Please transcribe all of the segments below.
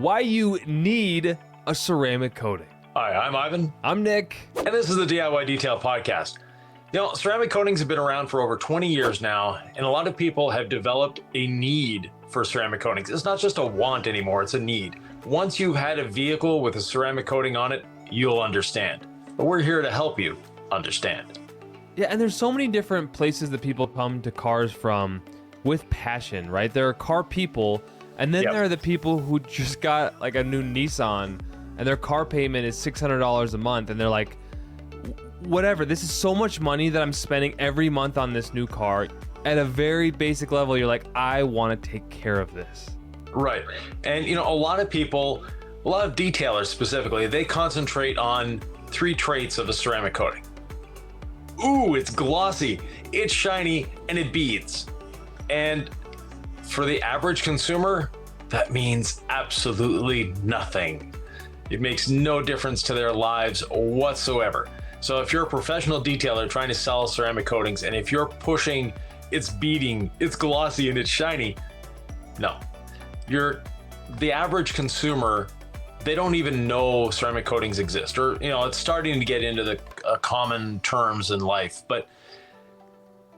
why you need a ceramic coating. Hi, I'm Ivan. I'm Nick. And this is the DIY Detail Podcast. You know, ceramic coatings have been around for over 20 years now, and a lot of people have developed a need for ceramic coatings. It's not just a want anymore, it's a need. Once you've had a vehicle with a ceramic coating on it, you'll understand. But we're here to help you understand. Yeah, and there's so many different places that people come to cars from with passion, right? There are car people, and then there are the people who just got like a new Nissan, and their car payment is $600 a month, and they're like, whatever, this is so much money that I'm spending every month on this new car. At a very basic level, you're like, I want to take care of this. Right. And, you know, a lot of people, a lot of detailers specifically, they concentrate on three traits of a ceramic coating. Ooh, it's glossy, it's shiny, and it beads. And for the average consumer, that means absolutely nothing. It makes no difference to their lives whatsoever. So if you're a professional detailer trying to sell ceramic coatings, and if you're pushing it's beading, it's glossy, and it's shiny, no. The average consumer, they don't even know ceramic coatings exist, or, you know, it's starting to get into the common terms in life, but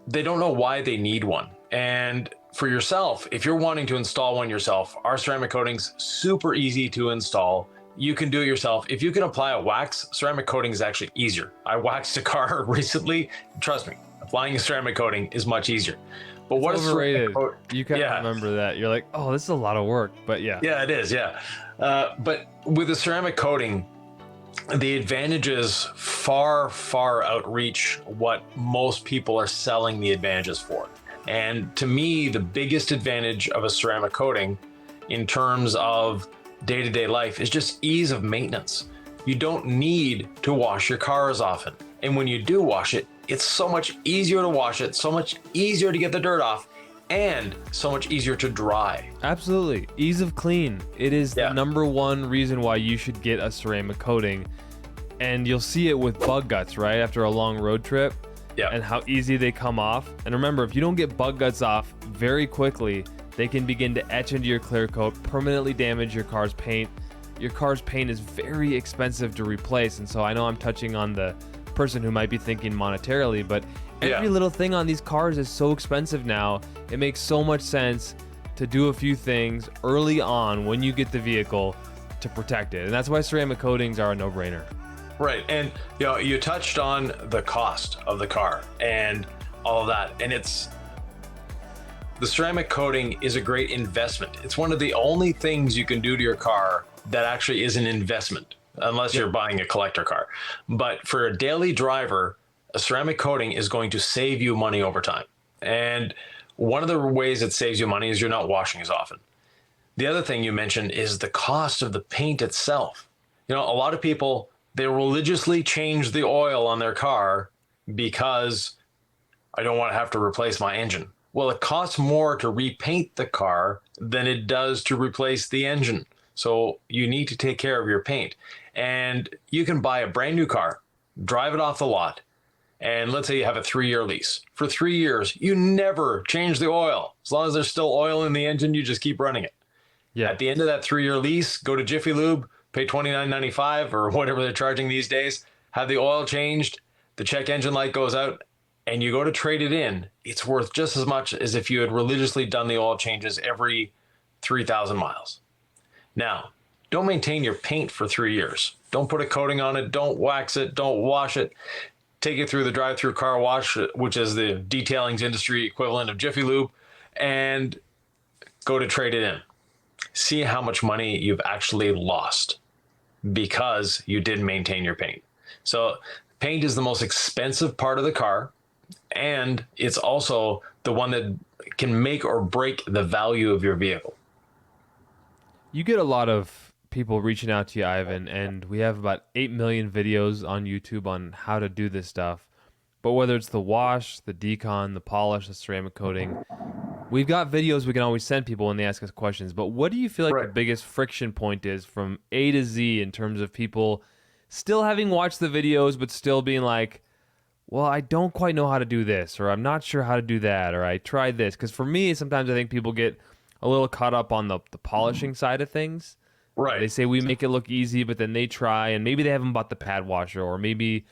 they don't know why they need one. And for yourself, if you're wanting to install one yourself, our ceramic coatings, super easy to install. You can do it yourself. If you can apply a wax, ceramic coating is actually easier. I waxed a car recently. Trust me, applying a ceramic coating is much easier. But what is overrated? You can't remember that. You're like, oh, this is a lot of work, but yeah. Yeah, it is, yeah. But with a ceramic coating, the advantages far, far outreach what most people are selling the advantages for. And to me, the biggest advantage of a ceramic coating in terms of day-to-day life is just ease of maintenance. You don't need to wash your car as often. And when you do wash it, it's so much easier to wash it, so much easier to get the dirt off, and so much easier to dry. Absolutely. Ease of clean. It is the number one reason why you should get a ceramic coating. And you'll see it with bug guts, right? After a long road trip. Yeah. And how easy they come off. And remember, if you don't get bug guts off very quickly, they can begin to etch into your clear coat, permanently damage your car's paint. Your car's paint is very expensive to replace. And so I know I'm touching on the person who might be thinking monetarily, but every little thing on these cars is so expensive now. It makes so much sense to do a few things early on when you get the vehicle to protect it. And that's why ceramic coatings are a no-brainer. Right. And you know, you touched on the cost of the car and all of that. And the ceramic coating is a great investment. It's one of the only things you can do to your car that actually is an investment, unless you're buying a collector car. But for a daily driver, a ceramic coating is going to save you money over time. And one of the ways it saves you money is you're not washing as often. The other thing you mentioned is the cost of the paint itself. You know, a lot of people, they religiously change the oil on their car because I don't want to have to replace my engine. Well, it costs more to repaint the car than it does to replace the engine. So you need to take care of your paint. And you can buy a brand new car, drive it off the lot, and let's say you have a 3-year lease. For 3 years, you never change the oil. As long as there's still oil in the engine, you just keep running it. Yeah. At the end of that 3-year lease, go to Jiffy Lube, pay $29.95 or whatever they're charging these days, have the oil changed, the check engine light goes out, and you go to trade it in. It's worth just as much as if you had religiously done the oil changes every 3,000 miles. Now, don't maintain your paint for 3 years. Don't put a coating on it. Don't wax it. Don't wash it. Take it through the drive-through car wash, which is the detailing industry equivalent of Jiffy Lube, and go to trade it in. See how much money you've actually lost because you didn't maintain your paint. So paint is the most expensive part of the car, and it's also the one that can make or break the value of your vehicle. You get a lot of people reaching out to you, Ivan, and we have about 8 million videos on YouTube on how to do this stuff. But whether it's the wash, the decon, the polish, the ceramic coating, we've got videos we can always send people when they ask us questions. But what do you feel like the biggest friction point is from A to Z in terms of people still having watched the videos but still being like, well, I don't quite know how to do this, or I'm not sure how to do that, or I tried this? Because for me, sometimes I think people get a little caught up on the polishing side of things. They Right. say we make it look easy, but then they try, and maybe they haven't bought the pad washer, or maybe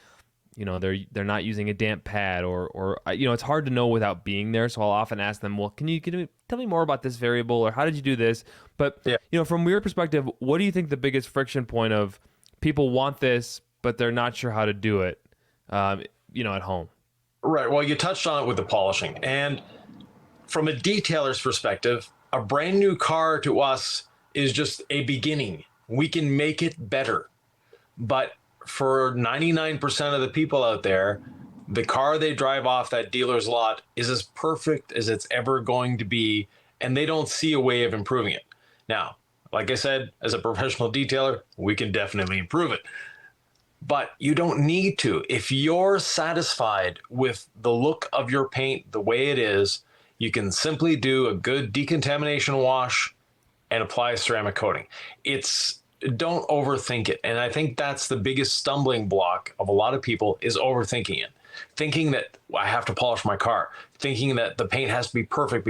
they're not using a damp pad, or it's hard to know without being there. So I'll often ask them, well, can you tell me more about this variable, or how did you do this? But Yeah. from your perspective, what do you think the biggest friction point of people want this, but they're not sure how to do it, at home? Right. Well, you touched on it with the polishing. And from a detailer's perspective, a brand new car to us is just a beginning. We can make it better. But for 99% of the people out there, the car they drive off that dealer's lot is as perfect as it's ever going to be, and they don't see a way of improving it. Now, like I said, as a professional detailer, we can definitely improve it. But you don't need to. If you're satisfied with the look of your paint the way it is, you can simply do a good decontamination wash and apply a ceramic coating. Don't overthink it. And I think that's the biggest stumbling block of a lot of people is overthinking it. Thinking that I have to polish my car, thinking that the paint has to be perfect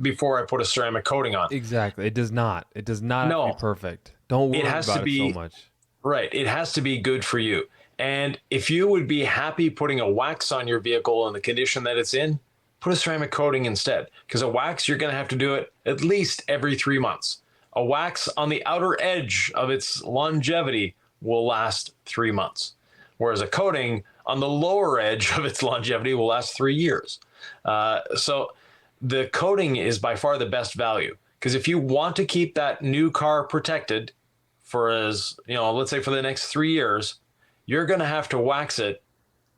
before I put a ceramic coating on. Exactly. It does not. It does not have to be perfect. Don't worry It has about to it be so much. right. It has to be good for you. And if you would be happy putting a wax on your vehicle in the condition that it's in, put a ceramic coating instead. Because a wax, you're going to have to do it at least every 3 months. A wax on the outer edge of its longevity will last 3 months, whereas a coating on the lower edge of its longevity will last 3 years. So the coating is by far the best value, because if you want to keep that new car protected for let's say for the next 3 years, you're going to have to wax it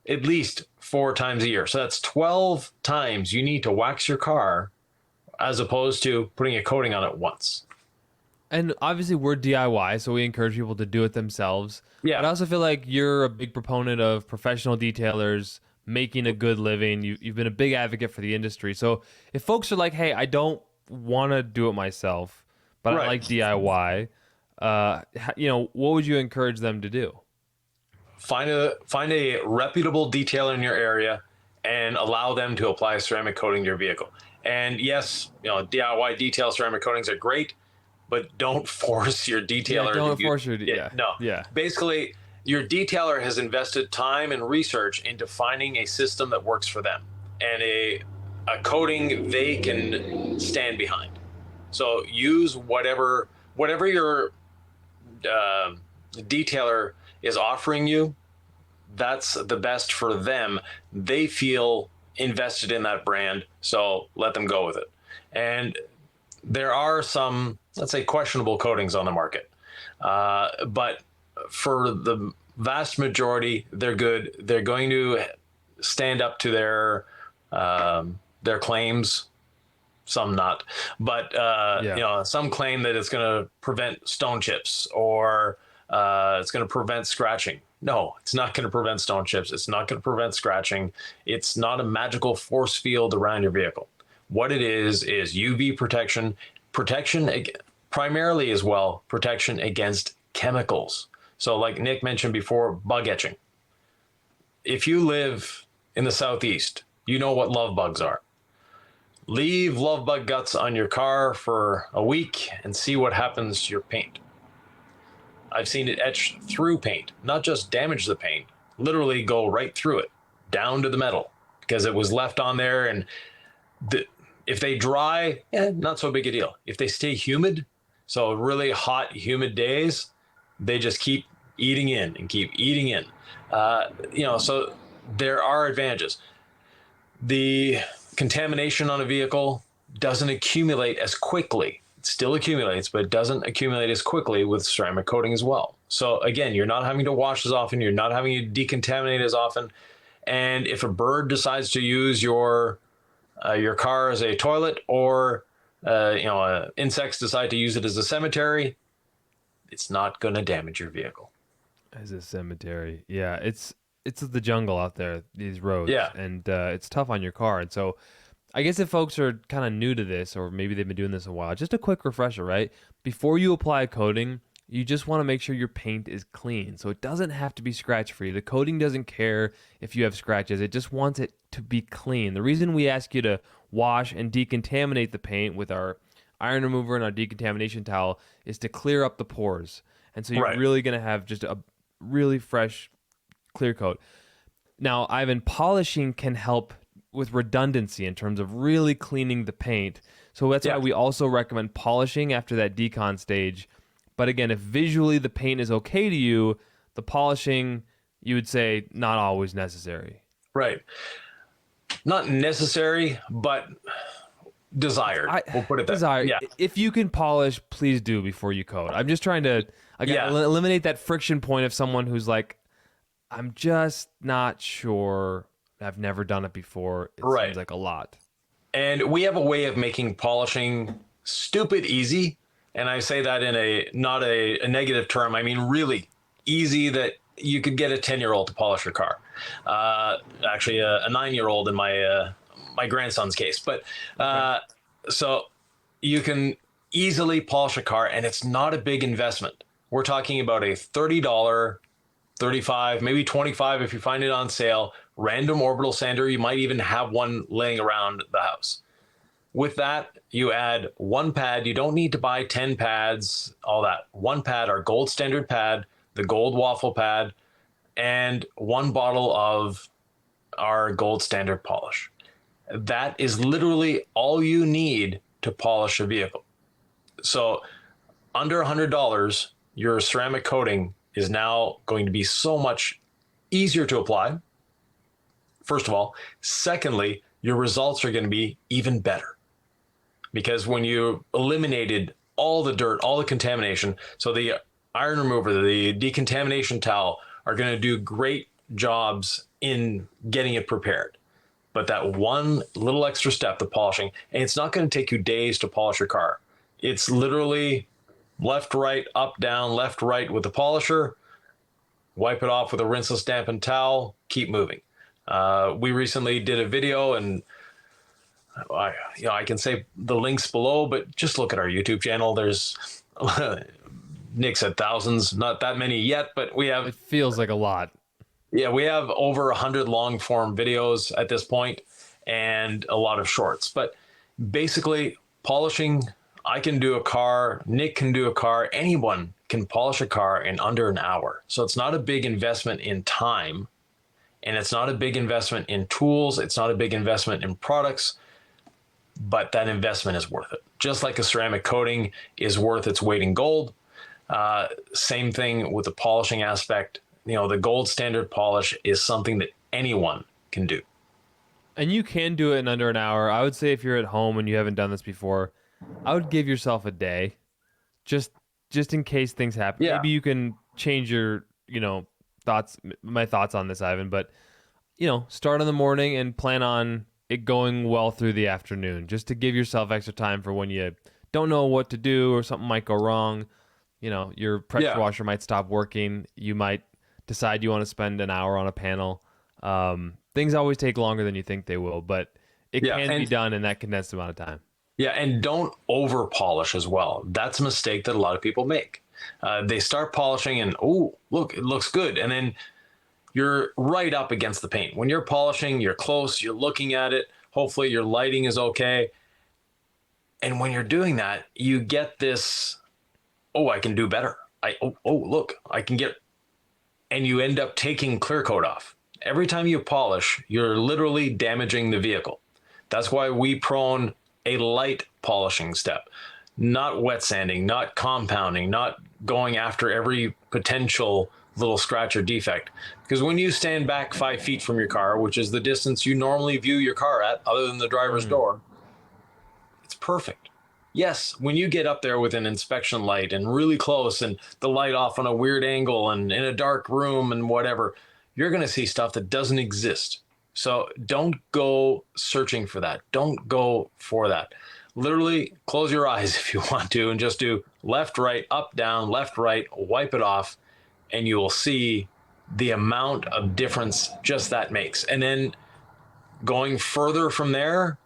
at least 4 times a year. So that's 12 times you need to wax your car as opposed to putting a coating on it once. And obviously we're DIY, so we encourage people to do it themselves. Yeah. But I also feel like you're a big proponent of professional detailers making a good living. You've been a big advocate for the industry. So if folks are like, hey, I don't want to do it myself, but I like DIY, what would you encourage them to do? Find a reputable detailer in your area and allow them to apply ceramic coating to your vehicle. And yes, DIY detail ceramic coatings are great, but don't force your detailer. No. Yeah. Basically, your detailer has invested time and research into finding a system that works for them and a coating they can stand behind. So use whatever your detailer is offering you. That's the best for them. They feel invested in that brand, so let them go with it. And there are some, let's say, questionable coatings on the market, but for the vast majority, they're good. They're going to stand up to their claims. Some not, but some claim that it's going to prevent stone chips or it's going to prevent scratching. No, it's not going to prevent stone chips. It's not going to prevent scratching. It's not a magical force field around your vehicle. What it is UV protection primarily as well, protection against chemicals. So like Nick mentioned before, bug etching. If you live in the Southeast, you know what love bugs are. Leave love bug guts on your car for a week and see what happens to your paint. I've seen it etch through paint, not just damage the paint, literally go right through it, down to the metal, because it was left on there. And if they dry, not so big a deal. If they stay humid, so really hot, humid days, they just keep eating in and keep eating in. So there are advantages. The contamination on a vehicle doesn't accumulate as quickly. It still accumulates, but it doesn't accumulate as quickly with ceramic coating as well. So again, you're not having to wash as often. You're not having to decontaminate as often. And if a bird decides to use your car as a toilet, or insects decide to use it as a cemetery, it's not going to damage your vehicle. As a cemetery, yeah, it's the jungle out there, these roads, and it's tough on your car. And so I guess if folks are kind of new to this, or maybe they've been doing this a while, just a quick refresher, right? Before you apply a coating, you just want to make sure your paint is clean. So it doesn't have to be scratch free. The coating doesn't care if you have scratches. It just wants it to be clean. The reason we ask you to wash and decontaminate the paint with our iron remover and our decontamination towel is to clear up the pores. And so you're Right. really going to have just a really fresh clear coat. Now, Ivan, polishing can help with redundancy in terms of really cleaning the paint. So that's why we also recommend polishing after that decon stage. But again, if visually the paint is okay to you, the polishing, you would say, not always necessary. Right. Not necessary, but desired. We'll put it that way. Yeah. If you can polish, please do before you coat. I'm just trying to eliminate that friction point of someone who's like, I'm just not sure. I've never done it before. It seems like a lot. And we have a way of making polishing stupid easy. And I say that in not a negative term. I mean, really easy, that you could get a 10-year-old to polish your car. Actually, a 9-year-old in my grandson's case. But so you can easily polish a car, and it's not a big investment. We're talking about a $30, $35, maybe $25 if you find it on sale, random orbital sander. You might even have one laying around the house. With that, you add one pad. You don't need to buy 10 pads, all that. One pad, our gold standard pad, the gold waffle pad, and one bottle of our gold standard polish. That is literally all you need to polish a vehicle. So under $100, your ceramic coating is now going to be so much easier to apply. First of all. Secondly, your results are going to be even better, because when you eliminated all the dirt, all the contamination, so the iron remover, the decontamination towel are going to do great jobs in getting it prepared. But that one little extra step, the polishing, and it's not going to take you days to polish your car. It's literally left, right, up, down, left, right with the polisher, wipe it off with a rinseless dampened towel, keep moving. We recently did a video, and I can say the links below, but just look at our YouTube channel. There's Nick said thousands, not that many yet, but we have. It feels like a lot. Yeah, we have over 100 long form videos at this point, and a lot of shorts. But basically, polishing, I can do a car, Nick can do a car, anyone can polish a car in under an hour. So it's not a big investment in time, and it's not a big investment in tools. It's not a big investment in products, but that investment is worth it. Just like a ceramic coating is worth its weight in gold. Same thing with the polishing aspect. You know, the gold standard polish is something that anyone can do. And you can do it in under an hour. I would say if you're at home and you haven't done this before, I would give yourself a day, just in case things happen. Yeah. Maybe you can change your, my thoughts on this, Ivan. But, start in the morning and plan on it going well through the afternoon, just to give yourself extra time for when you don't know what to do or something might go wrong. Your pressure washer might stop working. You might decide you want to spend an hour on a panel. Things always take longer than you think they will, but it can be done in that condensed amount of time. Yeah, and don't over polish as well. That's a mistake that a lot of people make. They start polishing and, oh, look, it looks good. And then you're right up against the paint. When you're polishing, you're close, you're looking at it. Hopefully your lighting is okay. And when you're doing that, you get this, oh, I can do better. Look, I can get, and you end up taking clear coat off. Every time you polish, you're literally damaging the vehicle. That's why we prone a light polishing step, not wet sanding, not compounding, not going after every potential little scratch or defect. Because when you stand back 5 feet from your car, which is the distance you normally view your car at, other than the driver's door, it's perfect. Yes, when you get up there with an inspection light and really close and the light off on a weird angle and in a dark room and whatever, you're going to see stuff that doesn't exist. So don't go searching for that. Don't go for that. Literally close your eyes if you want to and just do left, right, up, down, left, right, wipe it off, and you will see the amount of difference just that makes. And then going further from there,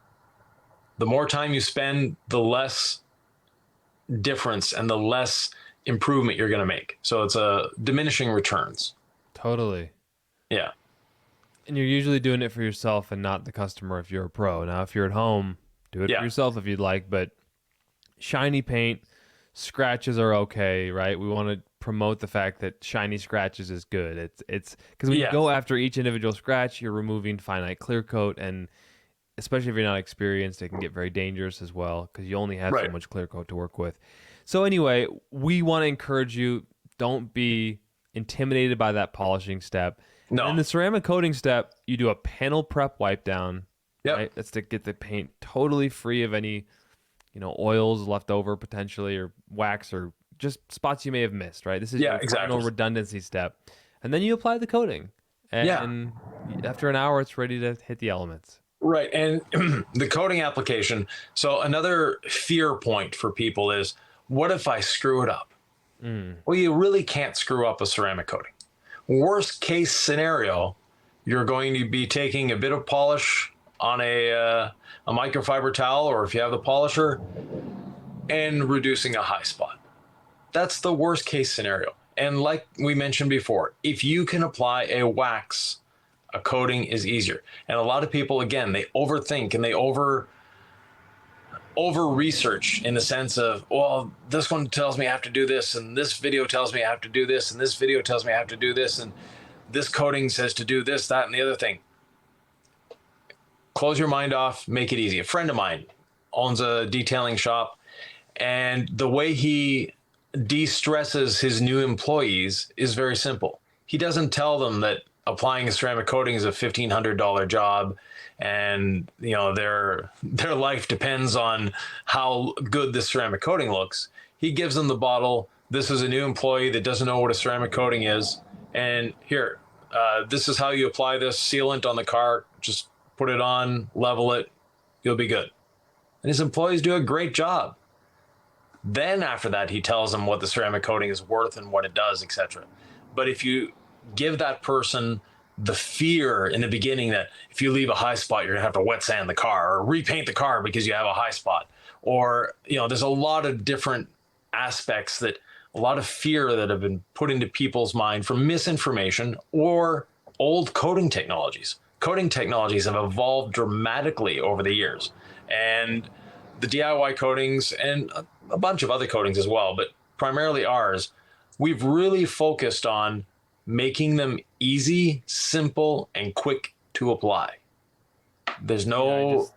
the more time you spend, the less difference and the less improvement you're going to make. So it's a diminishing returns. Totally. Yeah. And you're usually doing it for yourself and not the customer if you're a pro. Now, if you're at home, do it for yourself if you'd like, but shiny paint, scratches are okay, right? We want to promote the fact that shiny scratches is good. It's because when you go after each individual scratch, you're removing finite clear coat, and especially if you're not experienced, it can get very dangerous as well because you only have so much clear coat to work with. So anyway, we want to encourage you, don't be intimidated by that polishing step. No. And the ceramic coating step, you do a panel prep wipe down. Yep. Right? That's to get the paint totally free of any, oils left over potentially, or wax, or just spots you may have missed, right? This is your final redundancy step. And then you apply the coating. And after an hour, it's ready to hit the elements. Right. And the coating application. So another fear point for people is, what if I screw it up? Well, you really can't screw up a ceramic coating. Worst case scenario, you're going to be taking a bit of polish on a microfiber towel, or if you have the polisher, and reducing a high spot. That's the worst case scenario. And like we mentioned before, if you can apply a wax, a coating is easier. And a lot of people, again, they overthink and they over research in the sense of, well, this one tells me I have to do this, and this video tells me I have to do this, and this video tells me I have to do this, and this coating says to do this, that, and the other thing. Close your mind off, make it easy. A friend of mine owns a detailing shop, and the way he de-stresses his new employees is very simple. He doesn't tell them that applying a ceramic coating is a $1,500 job, and their life depends on how good the ceramic coating looks. He gives them the bottle. This is a new employee that doesn't know what a ceramic coating is, and here, this is how you apply this sealant on the car. Just put it on, level it, you'll be good. And his employees do a great job. Then after that, he tells them what the ceramic coating is worth and what it does, etc. But if you give that person the fear in the beginning that if you leave a high spot, you're gonna have to wet sand the car or repaint the car because you have a high spot, or there's a lot of different aspects, that a lot of fear that have been put into people's mind from misinformation or old coating technologies. Coating technologies have evolved dramatically over the years, and the DIY coatings and a bunch of other coatings as well, but primarily ours, we've really focused on making them easy, simple, and quick to apply. There's no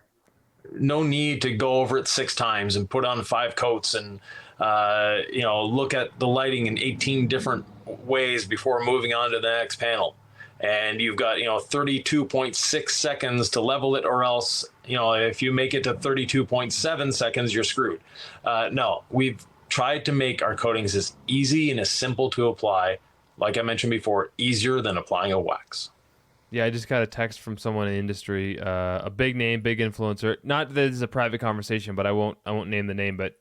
need to go over it 6 times and put on 5 coats and look at the lighting in 18 different ways before moving on to the next panel. And you've got 32.6 seconds to level it, or else if you make it to 32.7 seconds, you're screwed. No, we've tried to make our coatings as easy and as simple to apply. Like I mentioned before, easier than applying a wax. Yeah, I just got a text from someone in the industry, a big name, big influencer. Not that this is a private conversation, but I won't name the name, but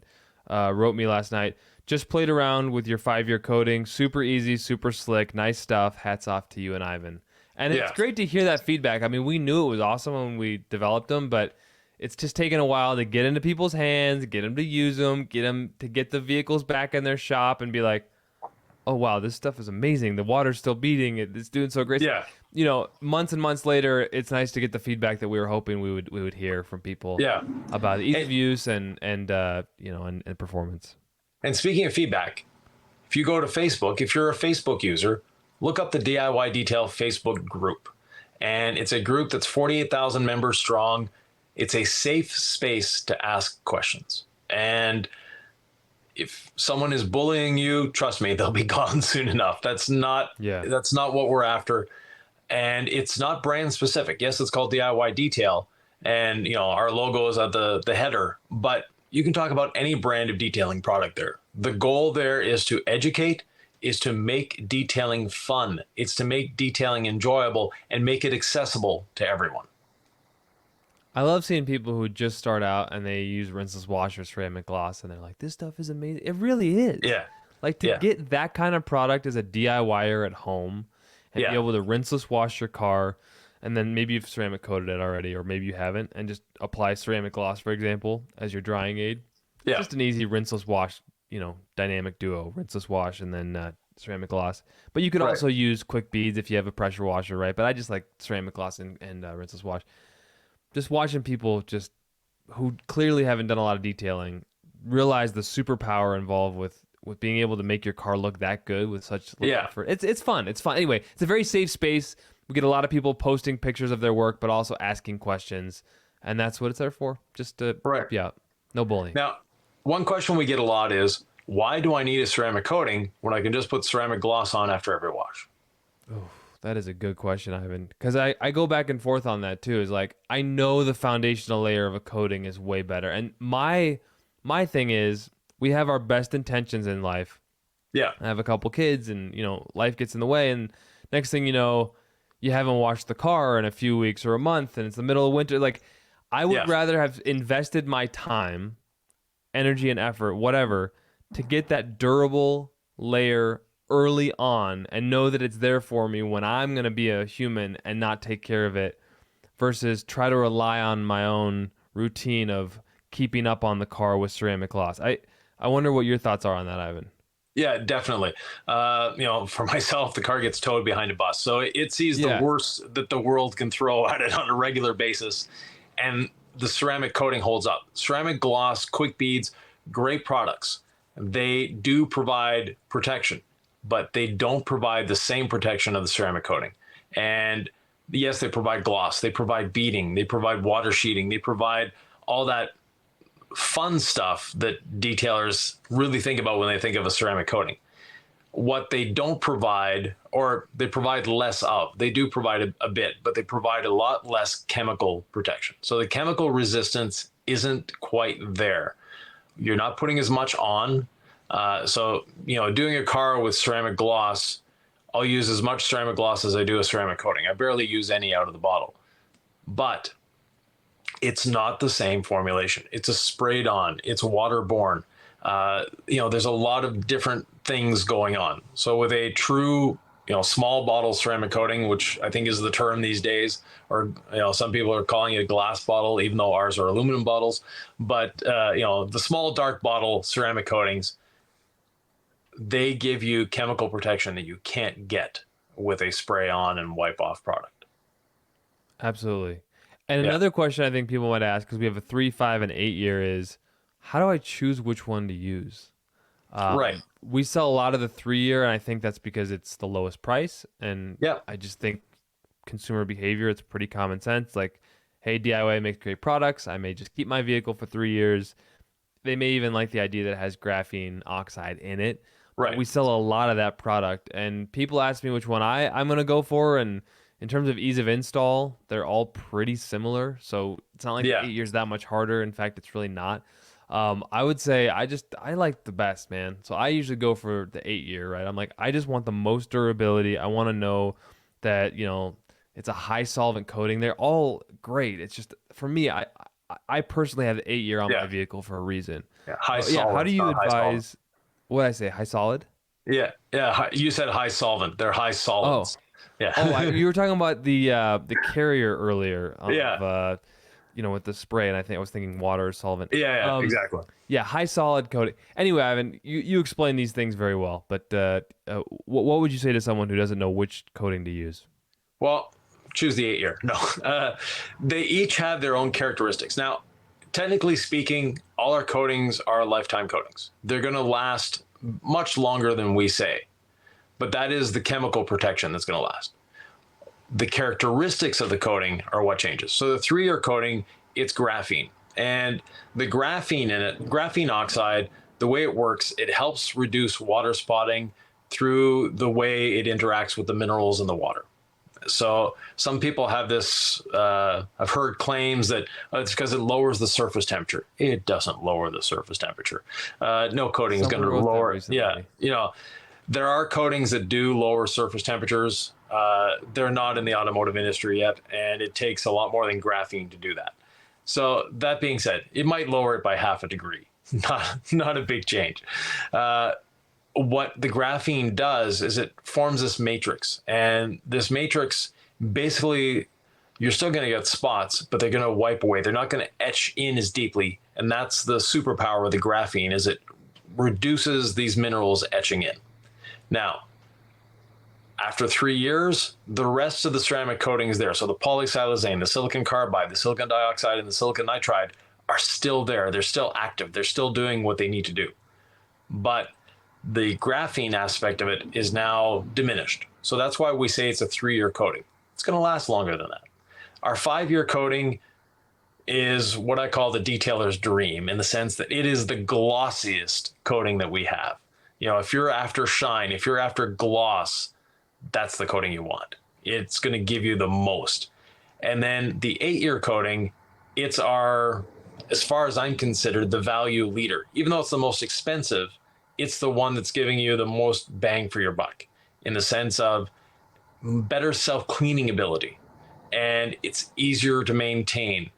wrote me last night. Just played around with your 5-year coating. Super easy, super slick, nice stuff. Hats off to you and Ivan. And it's great to hear that feedback. I mean, we knew it was awesome when we developed them, but it's just taken a while to get into people's hands, get them to use them, get them to get the vehicles back in their shop and be like, oh, wow, this stuff is amazing. The water's still beating. It's doing so great. Yeah. Months and months later, it's nice to get the feedback that we were hoping we would hear from people about ease of use and performance. And speaking of feedback, if you go to Facebook, if you're a Facebook user, look up the DIY Detail Facebook group. And it's a group that's 48,000 members strong. It's a safe space to ask questions. And if someone is bullying you, trust me, they'll be gone soon enough. That's not what we're after. And it's not brand specific. Yes, it's called DIY Detail. And our logo is at the header, but you can talk about any brand of detailing product there. The goal there is to educate, is to make detailing fun. It's to make detailing enjoyable and make it accessible to everyone. I love seeing people who just start out and they use rinseless wash or ceramic gloss and they're like, this stuff is amazing. It really is. Yeah. Like to get that kind of product as a DIYer at home and be able to rinseless wash your car, and then maybe you've ceramic coated it already, or maybe you haven't, and just apply ceramic gloss, for example, as your drying aid. Yeah. Just an easy rinseless wash, dynamic duo, rinseless wash and then ceramic gloss. But you could also use quick beads if you have a pressure washer, right? But I just like ceramic gloss and rinseless wash. Just watching people who clearly haven't done a lot of detailing, realize the superpower involved with being able to make your car look that good with such little effort. It's fun. It's fun. Anyway, it's a very safe space. We get a lot of people posting pictures of their work, but also asking questions, and that's what it's there for. Just to help you out. No bullying. Now, one question we get a lot is, why do I need a ceramic coating when I can just put ceramic gloss on after every wash? Oh, that is a good question, Ivan. Because I go back and forth on that too. Is like, I know the foundational layer of a coating is way better. And my thing is, we have our best intentions in life. Yeah. I have a couple kids and, life gets in the way. And next thing you know, you haven't washed the car in a few weeks or a month and it's the middle of winter. Like, I would rather have invested my time, energy and effort, whatever, to get that durable layer early on and know that it's there for me when I'm going to be a human and not take care of it, versus try to rely on my own routine of keeping up on the car with ceramic gloss. I wonder what your thoughts are on that, Ivan. Yeah, definitely. For myself, the car gets towed behind a bus. So it sees the worst that the world can throw at it on a regular basis. And the ceramic coating holds up. Ceramic gloss, quick beads, great products. They do provide protection, but they don't provide the same protection of the ceramic coating. And yes, they provide gloss, they provide beading, they provide water sheeting, they provide all that fun stuff that detailers really think about when they think of a ceramic coating. What they don't provide, or they provide less of, they do provide a bit, but they provide a lot less chemical protection. So the chemical resistance isn't quite there. You're not putting as much on. Doing a car with ceramic gloss, I'll use as much ceramic gloss as I do a ceramic coating. I barely use any out of the bottle. But it's not the same formulation. It's a sprayed on, it's waterborne. There's a lot of different things going on. So with a true, small bottle ceramic coating, which I think is the term these days, or, some people are calling it a glass bottle, even though ours are aluminum bottles. But, the small dark bottle ceramic coatings, they give you chemical protection that you can't get with a spray on and wipe off product. Absolutely. And another question I think people might ask, because we have a 3, 5, and 8 year, is how do I choose which one to use? Right. We sell a lot of the 3 year, and I think that's because it's the lowest price. And I just think consumer behavior, it's pretty common sense. Like, hey, DIY makes great products. I may just keep my vehicle for 3 years. They may even like the idea that it has graphene oxide in it. Right. We sell a lot of that product, and people ask me which one I'm going to go for. And in terms of ease of install, they're all pretty similar. So it's not like 8 years that much harder. In fact, it's really not. I would say I like the best, man. So I usually go for the 8 year, right? I'm like, I just want the most durability. I want to know that, it's a high solvent coating. They're all great. It's just, for me, I personally have the 8 year on my vehicle for a reason. Yeah. High solvent. How do you advise, what did I say? High solid? Yeah. You said high solvent. They're high solids. Oh. Yeah. You were talking about the carrier earlier. With the spray, and I was thinking water solvent. Yeah, exactly. Yeah, high solid coating. Anyway, Ivan, you explain these things very well, but what would you say to someone who doesn't know which coating to use? Well, choose the 8 year. No, they each have their own characteristics. Now, technically speaking, all our coatings are lifetime coatings. They're going to last much longer than we say, but that is the chemical protection that's going to last. The characteristics of the coating are what changes. So the 3 year coating, it's graphene, and the graphene in it, graphene oxide, the way it works, it helps reduce water spotting through the way it interacts with the minerals in the water. So some people have this, I've heard claims that it's because it lowers the surface temperature. It doesn't lower the surface temperature. No coating is going to lower. Yeah. There are coatings that do lower surface temperatures. They're not in the automotive industry yet, and it takes a lot more than graphene to do that. So that being said, it might lower it by half a degree. Not a big change. What the graphene does is it forms this matrix, and this matrix, basically, you're still going to get spots, but they're going to wipe away. They're not going to etch in as deeply, and that's the superpower of the graphene, is it reduces these minerals etching in. Now, after 3 years, the rest of the ceramic coating is there. So the polysilazane, the silicon carbide, the silicon dioxide, and the silicon nitride are still there. They're still active. They're still doing what they need to do. But the graphene aspect of it is now diminished. So that's why we say it's a 3-year coating. It's going to last longer than that. Our 5-year coating is what I call the detailer's dream, in the sense that it is the glossiest coating that we have. You know, if you're after shine, if you're after gloss, that's the coating you want. It's going to give you the most. And then the 8-year coating, it's our, as far as I'm considered, the value leader. Even though it's the most expensive, it's the one that's giving you the most bang for your buck, in the sense of better self-cleaning ability, and it's easier to maintain,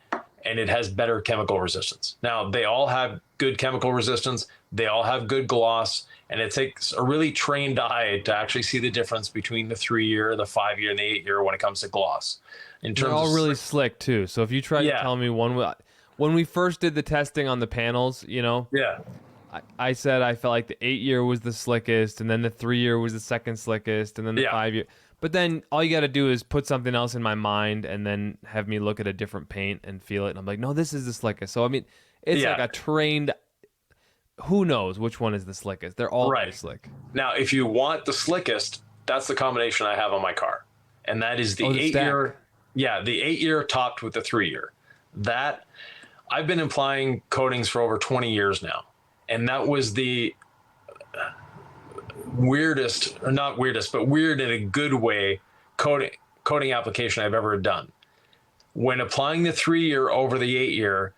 and it has better chemical resistance. Now, they all have good chemical resistance, they all have good gloss, and it takes a really trained eye to actually see the difference between the 3-year, the 5-year, and the 8-year when it comes to gloss. In terms They're all of really slick too. So if you try to tell me when we first did the testing on the panels, you know, yeah, I said I felt like the 8-year was the slickest, and then the 3-year was the second slickest, and then the 5-year. But then all you got to do is put something else in my mind, and then have me look at a different paint and feel it, and I'm like, no, this is the slickest. So I mean, it's like a trained. Who knows which one is the slickest? They're all very slick. Now, if you want the slickest, that's the combination I have on my car, and that is the 8-year. Yeah, the 8-year topped with the 3-year. That I've been applying coatings for over 20 years now. And that was the weirdest, or not weirdest, but weird in a good way, coating application I've ever done. When applying the 3-year over the 8-year,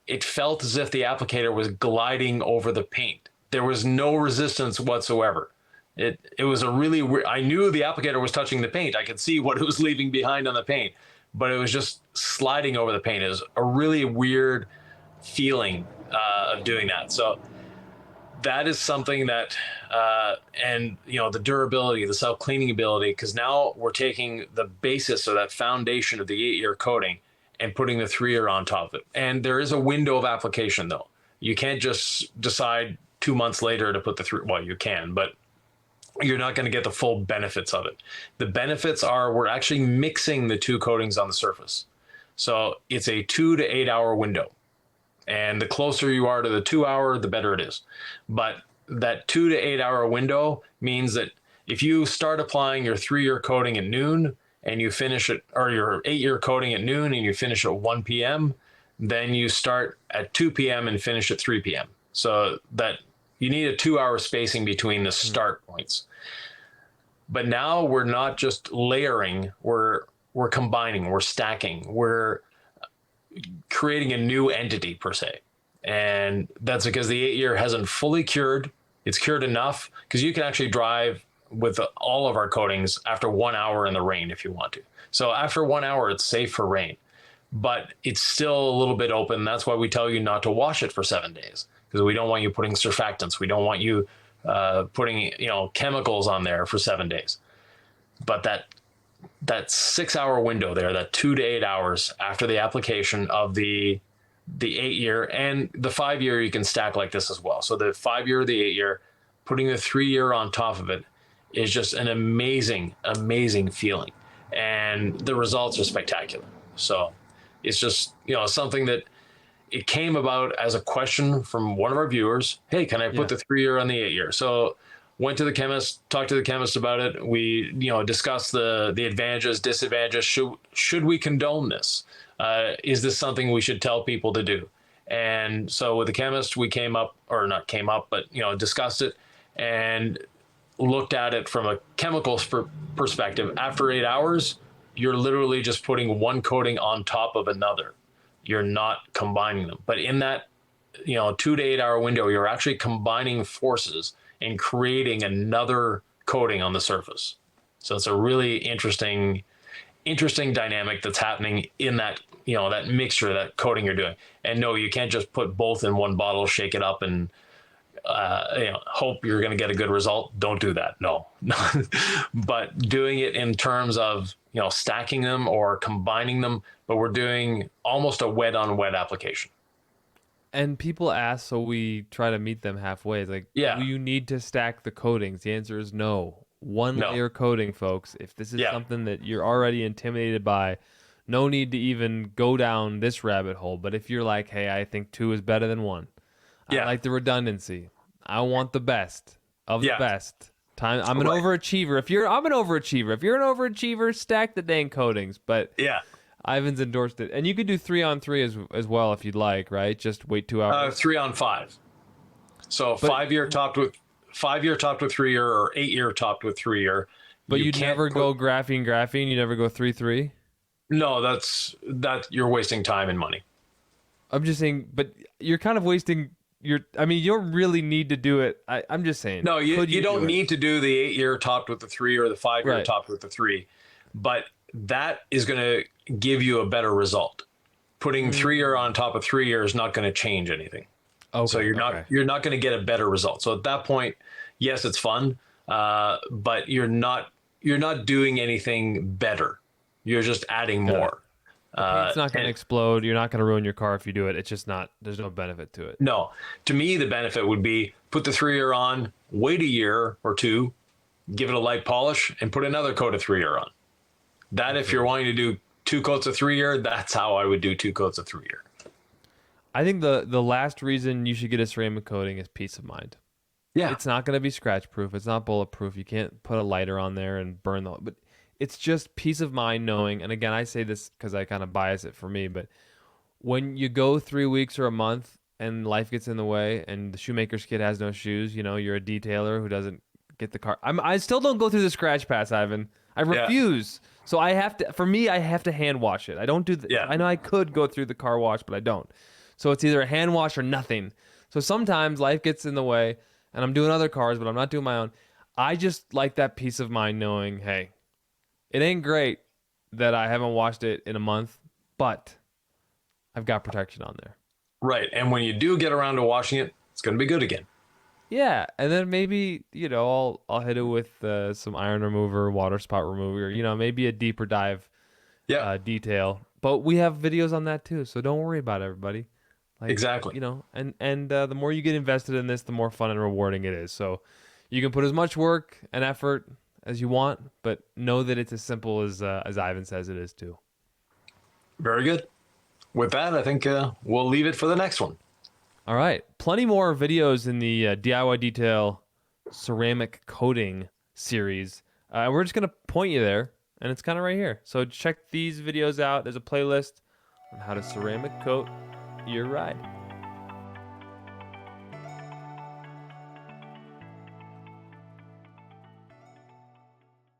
it felt as if the applicator was gliding over the paint. There was no resistance whatsoever. It was a really weird, I knew the applicator was touching the paint. I could see what it was leaving behind on the paint, but it was just sliding over the paint. It was a really weird feeling of doing that. So that is something that, and you know, the durability, the self-cleaning ability, because now we're taking the basis or that foundation of the 8-year coating and putting the 3-year on top of it. And there is a window of application though. You can't just decide 2 months later to put the 3, well, you can, but you're not going to get the full benefits of it. The benefits are we're actually mixing the 2 coatings on the surface. So it's a 2 to 8 hour window. And the closer you are to the 2 hour, the better it is. But that 2 to 8 hour window means that if you start applying your 3-year coating at noon and you finish it, or your 8-year coating at noon and you finish at 1 p.m., then you start at 2 p.m. and finish at 3 p.m. So that you need a 2-hour spacing between the start points. But now we're not just layering, we're combining, we're stacking, we're creating a new entity per se. And that's because the 8-year hasn't fully cured. It's cured enough because you can actually drive with all of our coatings after 1 hour in the rain if you want to. So after 1 hour, it's safe for rain, but it's still a little bit open. That's why we tell you not to wash it for 7 days, because we don't want you putting surfactants. We don't want you putting, you know, chemicals on there for 7 days. But that 6-hour window there, that 2 to 8 hours after the application of the 8-year and the 5-year, you can stack like this as well. So the 5-year, the 8-year, putting the 3-year on top of it is just an amazing, amazing feeling. And the results are spectacular. So it's just, you know, something that it came about as a question from one of our viewers. Hey, can I put the 3-year on the 8-year? So went to the chemist, talked to the chemist about it. We, you know, discussed the advantages, disadvantages. Should we condone this? Is this something we should tell people to do? And so with the chemist, we discussed it and looked at it from a chemicals perspective. After 8 hours, you're literally just putting one coating on top of another. You're not combining them. But in that, 2 to 8 hour window, you're actually combining forces and creating another coating on the surface. So it's a really interesting dynamic that's happening in that, that mixture, that coating you're doing. And no, you can't just put both in one bottle, shake it up, and hope you're going to get a good result. Don't do that. No. But doing it in terms of, stacking them or combining them, but we're doing almost a wet on wet application. And people ask, so we try to meet them halfway. It's like, do you need to stack the coatings? The answer is no. One layer coating, folks. If this is something that you're already intimidated by, No need to even go down this rabbit hole. But if you're like, hey, I think 2 is better than 1. I Yeah. like the redundancy. I want the best of the Yeah. best. I'm an Right. overachiever. I'm an overachiever. If you're an overachiever, stack the dang coatings. But Yeah. Ivan's endorsed it, and you could do 3-on-3 as well if you'd like, right? Just wait 2 hours. 3-on-5. So But- 5-year topped with 3-year, or 8-year topped with 3-year. But you can't never put- go graphene. You never go 3-3. No, that you're wasting time and money. I'm just saying, but you're kind of wasting your. I mean, you don't really need to do it. I'm just saying. No, you Could don't do it? need to do the 8-year topped with the 3 or the 5-year Right. topped with the 3, but that is going to give you a better result. Putting 3-year on top of 3-year is not going to change anything. Okay, So you're not going to get a better result. So at that point, yes, it's fun, but you're not doing anything better. You're just adding more. It's not going to and- explode. You're not going to ruin your car if you do it. It's just not. There's no benefit to it. No, to me, the benefit would be put the 3-year on, wait a year or 2, give it a light polish, and put another coat of 3-year on. That, if you're wanting to do 2 coats of 3-year, that's how I would do 2 coats of 3-year. I think the last reason you should get a ceramic coating is peace of mind. Yeah. It's not going to be scratch proof. It's not bulletproof. You can't put a lighter on there and burn the. But it's just peace of mind knowing. And again, I say this because I kind of bias it for me. But when you go 3 weeks or a month and life gets in the way, and the shoemaker's kid has no shoes, you're a detailer who doesn't get the car. I still don't go through the scratch pass, Ivan. I refuse. So I have to. For me, I have to hand wash it. I don't do. Yeah. I know I could go through the car wash, but I don't. So it's either a hand wash or nothing. So sometimes life gets in the way, and I'm doing other cars, but I'm not doing my own. I just like that peace of mind knowing, hey, it ain't great that I haven't washed it in a month, but I've got protection on there. Right. And when you do get around to washing it, it's going to be good again. Yeah, and then maybe I'll hit it with some iron remover, water spot remover, maybe a deeper dive Yeah. detail. But we have videos on that too, so don't worry about it, everybody. Like, Exactly. And the more you get invested in this, the more fun and rewarding it is. So you can put as much work and effort as you want, but know that it's as simple as Ivan says it is too. Very good. With that, I think we'll leave it for the next one. All right, plenty more videos in the DIY Detail ceramic coating series. We're just gonna point you there, and it's kind of right here. So check these videos out. There's a playlist on how to ceramic coat your ride.